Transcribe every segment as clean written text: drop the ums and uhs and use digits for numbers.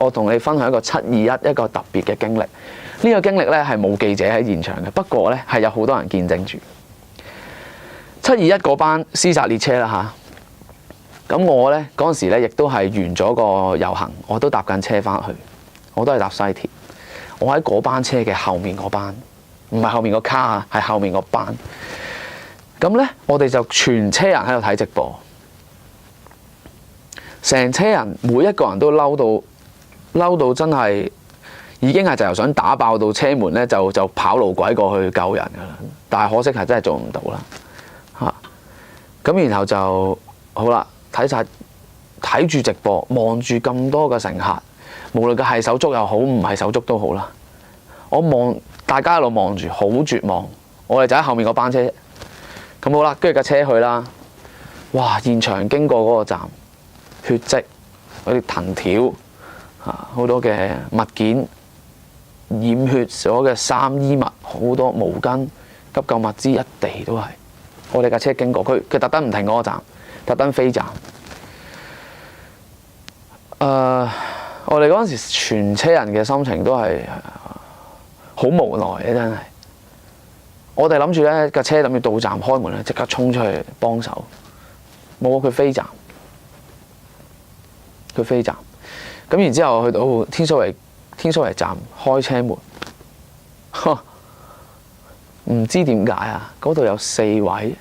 我同你分享一個721一個特別嘅經歷。呢個經歷咧係冇記者喺現場嘅，不過咧係有好多人見證住。721嗰班屍殺列車啦嚇，咁我咧嗰陣時咧亦都係完咗個遊行，我都搭緊車翻去，我都係搭西鐵。我喺嗰班車嘅後面嗰班，唔係後面個卡啊，係後面個班。咁咧，我哋就全車人喺度睇直播，成車人每一個人都嬲到真係已經係就想打爆到車門咧，就跑路軌過去救人㗎啦。但係可惜係真係做唔到啦嚇。咁然後就好啦，睇住直播，望住咁多嘅乘客，無論佢係手足又好，唔係手足都好啦。我望大家一路望住，好絕望。我哋就喺後面嗰班車，咁好啦，跟住架車去啦。哇！現場經過嗰個站，血跡、嗰啲藤條啊，好多嘅物件染血咗嘅衫衣物，好多毛巾、急救物資，一地都係。我哋架車經過，佢特登唔停嗰個站，特登飛站。我哋嗰陣時全車人嘅心情都係好無奈嘅，真係。我哋諗住咧架車諗住到站開門咧，即刻衝出去幫手。冇啊！佢飛站，咁然之後去到天水圍站開車門，唔知點解啊？嗰度有4位，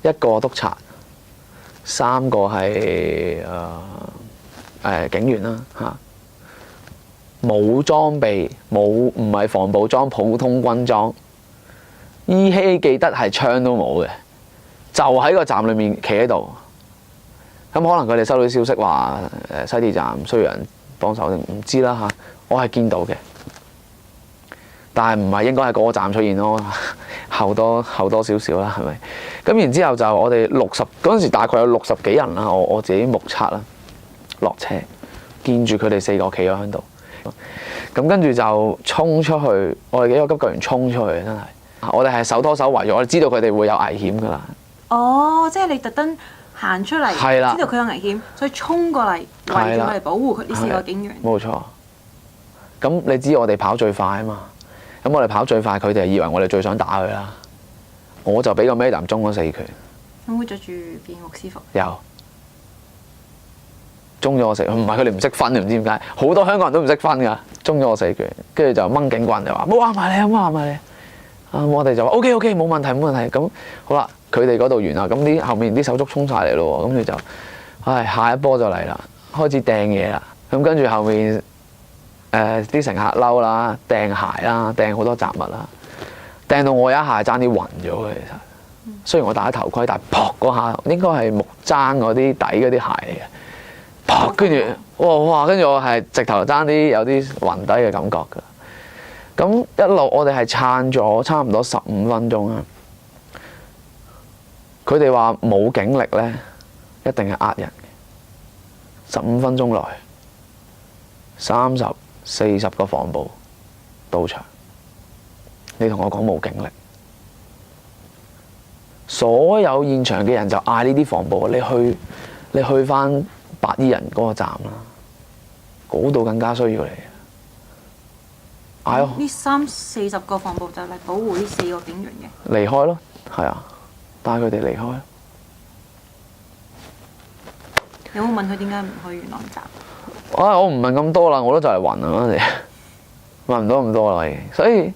一個督察，3個係警員啦嚇，冇裝備，唔係防暴裝，普通軍裝，依稀記得係槍都冇嘅，就喺個站裏面企喺度。咁可能佢哋收到消息話西鐵站需要人幫手定唔知啦嚇，我係見到嘅，但係唔係應該喺嗰個站出現咯，後多少少啦，係咪？咁然之後就我哋嗰陣時大概有60幾人啦，我自己目測啦，落車見住佢哋4個企咗喺度，咁跟住就衝出去，我哋幾個急救員衝出去，真係我哋係手拖手圍住，我哋知道佢哋會有危險㗎啦。哦，即係你特登行出嚟，知道佢有危險，所以衝過嚟圍住佢嚟保護佢呢4個警員。冇錯。咁你知我哋跑最快啊嘛，咁我哋跑最快，佢哋以為我哋最想打佢啦。我就俾個咩啖中咗4拳。咁會着住件牧師服？有。中咗我4拳，唔係佢哋唔識分，唔知點解，好多香港人都唔識分㗎。中咗我4拳，跟住就掹警棍就話冇話埋你，冇話埋你。我哋就話 OK， 冇問題。咁好啦，佢哋嗰度完啦，咁啲後面啲手足衝晒嚟咯，咁你就下一波就嚟啦，開始掟嘢啦。咁跟住後面啲乘客嬲啦，掟鞋啦，掟好多雜物啦，掟到我有一下爭啲暈咗嘅。其實雖然我戴咗頭盔，但係撲嗰下應該係木踭嗰啲底嗰啲鞋嚟嘅，撲跟住哇，跟住我係直頭爭啲有啲暈低嘅感覺㗎。咁一路我哋係撐咗差唔多15分鐘啊！佢哋話冇警力咧，一定係呃人嘅。15分鐘內30、40個防暴到場，你同我講冇警力，所有現場嘅人就嗌呢啲防暴，你去返白衣人嗰個站啦，嗰度更加需要你。呢30-40個防暴就嚟保護呢4個警員嘅。離開咯，係啊，帶佢哋離開。有冇問佢點解唔去元朗站？我唔問咁多啦，我都就嚟暈啦嗰陣時，問唔到咁多啦。所以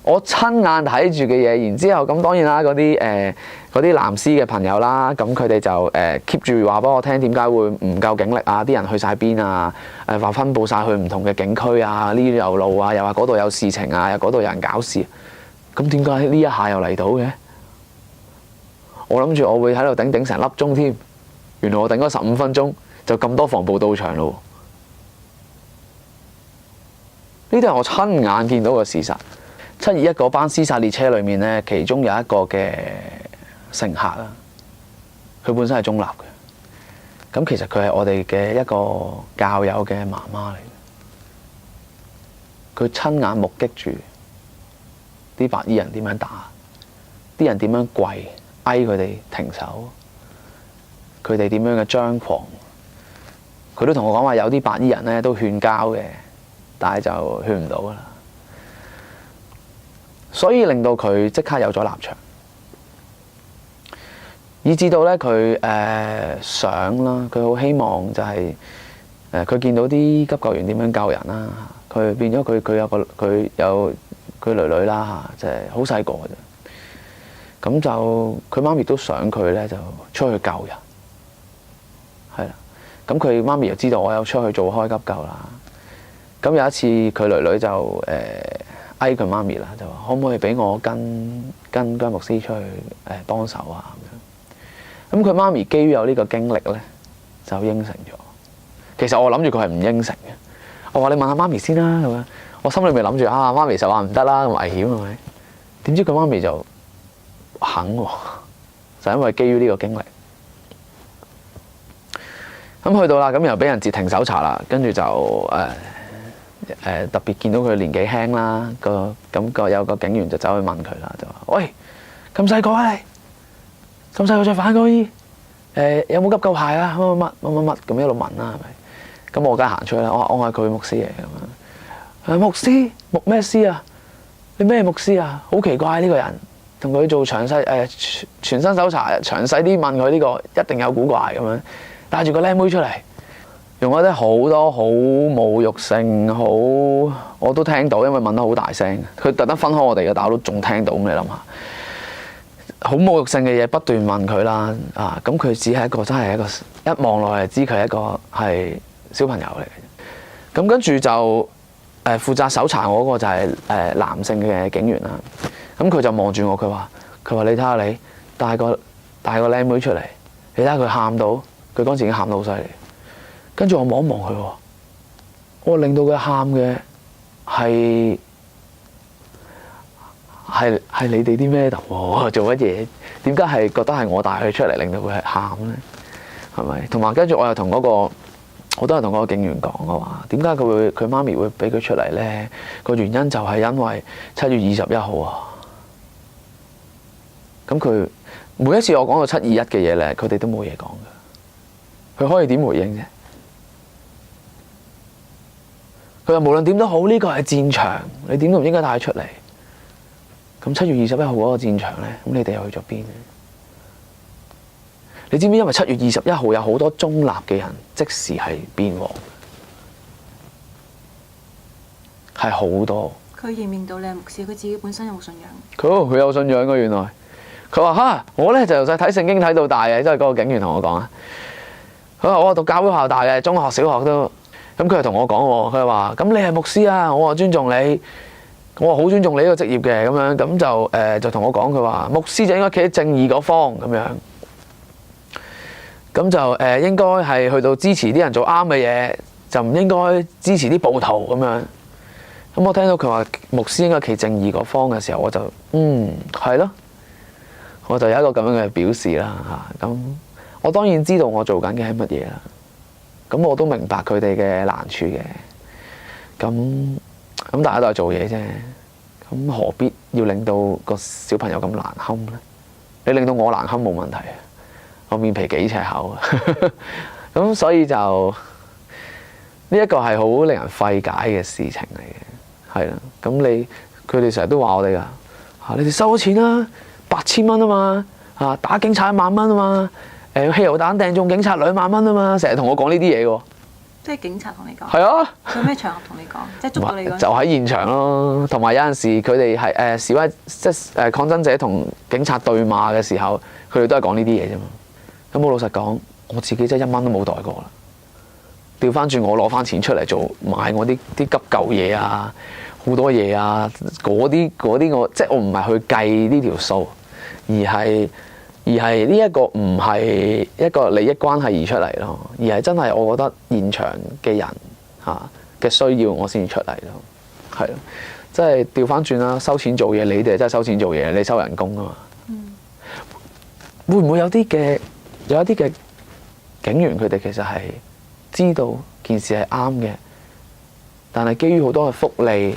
我親眼睇住嘅嘢，然之後咁當然啦，嗰啲藍絲嘅朋友啦，咁佢哋就keep 住話俾我聽點解會唔夠警力啊？啲人去晒邊啊？話分佈晒去唔同嘅警區啊，呢度有路啊，又話嗰度有事情啊，又嗰度有人搞事。咁點解呢一下又嚟到嘅？我諗住我會喺度頂成粒鐘添，原來我頂咗15分鐘就咁多防暴到場咯。呢啲係我親眼見到嘅事實。721嗰班屍殺列車裏面咧，其中有一個嘅乘客啦，佢本身係中立嘅。咁其實佢係我哋嘅一個教友嘅媽媽嚟。佢親眼目擊住啲白衣人點樣打，啲人點樣跪，嗌佢哋停手，佢哋點樣嘅張狂，佢都同我講話有啲白衣人咧都勸交嘅，但係就勸唔到啦。所以令到佢即刻有咗立場，以至到咧佢想啦，佢好希望就係佢見到啲急救員點樣救人啦。佢變咗佢有佢女女啦，即係好細個嘅啫。咁就佢媽咪都想佢咧就出去救人，係啦。咁佢媽咪又知道我有出去做開急救啦。咁有一次佢女女就嗌佢媽咪啦，就話可唔可以俾我跟姜牧師出去幫手啊咁樣。咁佢媽咪基於有呢個經歷咧，就應承咗。其實我諗住佢係唔應承嘅。我話你問下媽咪先啦咁樣。我心裏面諗住媽咪就話唔得啦，咁危險係咪？點知佢媽咪就肯喎，就因為基於呢個經歷。咁去到啦，咁又俾人截停搜查啦，跟住就特別見到佢年紀輕啦，有個警員就走去問佢啦，就話：喂，咁細個啊你，咁細個再反高醫，有冇急救牌啊？乜咁一路問啦，係咪？咁我梗係行出去啦，我係佢牧師嚟咁樣。牧師牧咩師啊？你咩牧師啊？好奇怪呢個人，同佢做詳細全身搜查，詳細啲問佢呢個一定有古怪咁樣，帶住個靚妹出嚟。用一啲好多好侮辱性，我都聽到，因為問得好大聲。佢特登分開我哋嘅，但我都仲聽到。咁你諗下，好侮辱性嘅嘢不斷問佢啦。咁佢只係一個真係一個一望落嚟知佢係一個係小朋友嚟嘅。咁跟住就負責搜查我嗰個就係男性嘅警員啦。咁佢就望住我，佢話你睇下你帶個靚妹出嚟，你睇下佢喊到，佢嗰陣時已經喊到好犀利。跟住我望一望佢，我令到佢喊嘅係你哋啲咩做乜嘢？點解係覺得係我帶佢出嚟令到佢係喊咧？係咪？同埋跟住我又同嗰個，我都係同嗰個警員講嘅話，點解佢媽咪會俾佢出嚟咧？個原因就係因為7月21號啊。咁佢每一次我講到721嘅嘢咧，佢哋都冇嘢講嘅。佢可以點回應啫？佢話無論點都好，呢個係戰場，你點都唔應該帶佢出嚟。咁7月21號嗰個戰場咧，咁你哋又去咗邊咧？你知唔知因為7月21號有好多中立嘅人即時係變黃，係好多。佢認唔認到你係牧師？佢自己本身有冇信仰？佢有信仰嘅原來。佢話我咧就由細睇聖經睇到大嘅，即係嗰個警員同我講啊。佢話我讀教會學校大嘅，中學小學都。咁佢又同我講喎，佢話：咁你係牧師啊，我話尊重你，我話好尊重你呢個職業嘅咁樣，咁就同我講，佢話牧師就應該企喺正義嗰方咁樣，咁就應該係去到支持啲人做啱嘅嘢，就唔應該支持啲暴徒咁樣。咁我聽到佢話牧師應該企正義嗰方嘅時候，我就係咯，我就有一個咁樣嘅表示啦嚇。咁我當然知道我做緊嘅係乜嘢啦。咁我都明白佢哋嘅難處嘅，咁大家都係做嘢啫，咁何必要令到個小朋友咁難堪咧？你令到我難堪冇問題，我面皮幾尺厚，咁所以就呢一個係好令人費解嘅事情嚟嘅，係啦。咁佢哋成日都話我哋噶，你哋收咗錢啦，8000蚊啊嘛，打警察1萬蚊啊嘛。汽油彈掟中警察2萬蚊啊嘛，成日同我講呢啲嘢喎。即係警察同你講。係啊。有咩場合同你講？即係捉到你嗰陣。就喺現場咯，同埋有陣時佢哋係示威，即係抗爭者同警察對罵嘅時候，佢哋都係講呢啲嘢啫嘛。咁我老實講，我自己真係1蚊都冇袋過啦。調翻轉我攞翻錢出嚟買我啲急救嘢啊，好多嘢啊，嗰啲我即係我唔係去計呢條數，而係呢一個唔係一個利益關係而出嚟咯，而係真係我覺得現場嘅人嘅需要我先至出嚟咯，係咯，即係調翻轉啦，收錢做嘢，你哋真係收錢做嘢，你收人工啊嘛，會唔會有一啲嘅警員佢哋其實係知道件事係啱嘅，但係基於好多嘅福利、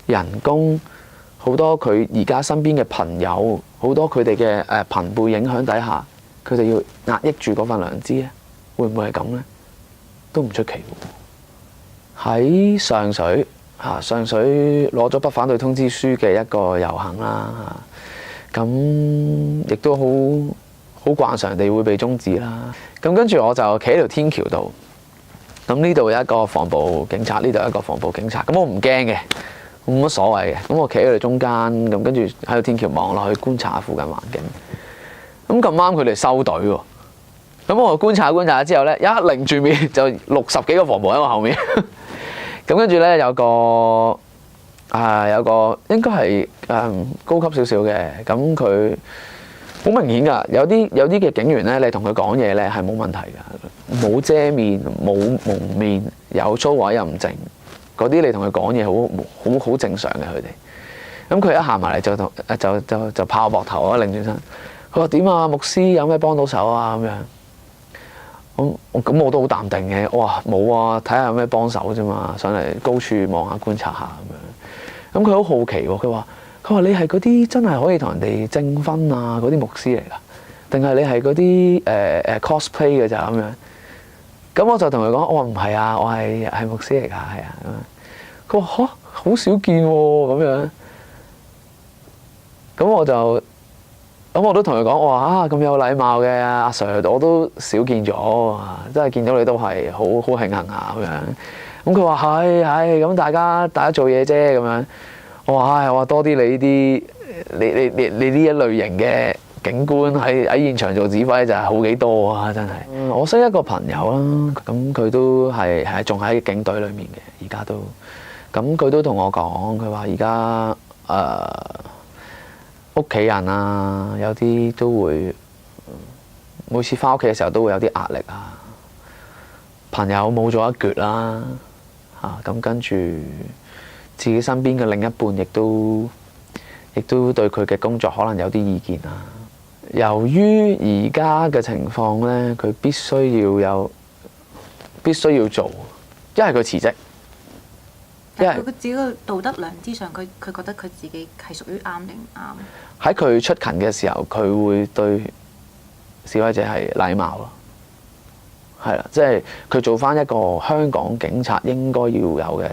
人工。好多佢而家身邊嘅朋友，好多佢哋嘅朋輩影響底下，佢哋要壓抑住嗰份良知咧，會唔會係咁咧？都唔出奇喎。喺上水上水攞咗不反對通知書嘅一個遊行啦，咁亦都好慣常地會被中止啦。咁跟住我就企喺條天橋度，咁呢度有一個防暴警察，呢度有一個防暴警察，咁我唔驚嘅，冇乜所謂嘅。咁我企喺度中間，咁跟住喺個天橋望落去觀察下附近環境。咁咁啱佢哋收隊喎，咁我觀察咗之後咧，一擰住面就60幾個防暴喺我後面。咁跟住咧有個應該係高級少少嘅，咁佢好明顯㗎，有啲嘅警員咧，你同佢講嘢咧係冇問題㗎，冇遮面冇蒙面，有粗話又唔靜，嗰啲你同佢講嘢好正常嘅佢哋。咁佢一行埋嚟就拍我膊頭啊，擰轉身，佢話點啊，牧師有咩幫到手啊咁樣。咁我都好淡定嘅，我話冇啊，睇下有咩幫手啫嘛，上嚟高處望下觀察下咁樣。咁佢好好奇喎，佢話你係嗰啲真係可以同人哋證婚啊嗰啲牧師嚟㗎，定係你係嗰啲cosplay 嘅咋咁樣？咁我就同佢講，我話唔係啊，我係牧師嚟㗎，係啊咁樣。佢話嚇好少見喎咁樣。咁我都同佢講，我話咁有禮貌嘅阿 Sir， 我都少見咗，真係見到你都係好慶幸啊咁樣。咁佢話係咁大家做嘢啫咁樣。我話多啲你呢啲你呢一類型嘅警官喺現場做指揮就係好幾多啊真係。我識一個朋友啦，咁佢都係仲喺警隊裡面嘅，而家都。咁佢都同我講，佢話而家屋企人啊，有啲都會每次返屋企嘅時候都會有啲壓力啊。朋友冇咗一橛啦，咁跟住自己身邊嘅另一半亦都對佢嘅工作可能有啲意見啊。由於而家嘅情況咧，佢必須要做，一係佢辭職。但係佢自己嘅道德良知上，佢覺得佢自己係屬於啱定唔啱？喺佢出勤嘅時候，佢會對示威者係禮貌咯，係啦，即係佢做返一個香港警察應該要有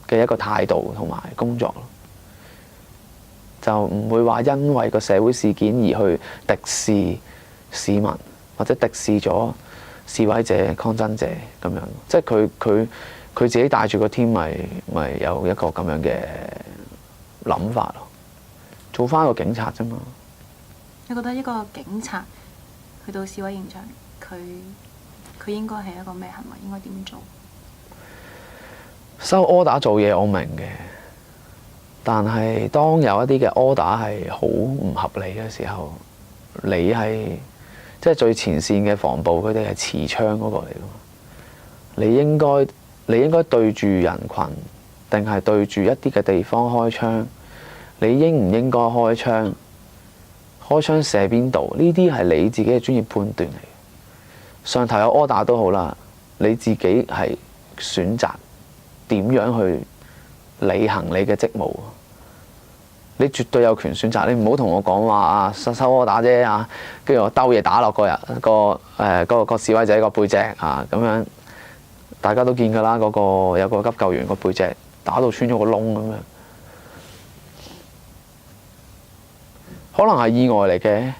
嘅一個態度同埋工作咯，就唔會話因為個社會事件而去敵視市民或者敵視咗示威者、抗爭者咁樣，即係佢自己帶住個 team 咪有一個咁樣嘅諗法咯，做翻個警察啫嘛。你覺得一個警察去到示威現場，佢應該係一個咩行為？應該點做？收 order 做嘢我明嘅，但係當有一啲嘅 order 係好唔合理嘅時候，你係即係最前線嘅防暴，佢哋係持槍嗰個嚟㗎嘛，你應該對住人群，定係對住一啲嘅地方開槍？你應唔應該開槍？開槍射邊度？呢啲係你自己嘅專業判斷嚟。上頭有 order 都好啦，你自己係選擇點樣去履行你嘅職務。你絕對有權選擇。你唔好同我講話收 order 啫啊，跟住我兜嘢打落個示威者個背脊啊咁樣。大家都見㗎啦，嗰個有個急救員個背脊打到穿咗個窿咁樣，可能係意外嚟嘅，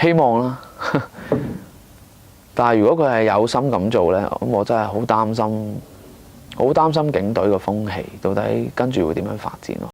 希望啦。但係如果佢係有心咁做咧，咁我真係好擔心警隊嘅風氣到底跟住會點樣發展咯。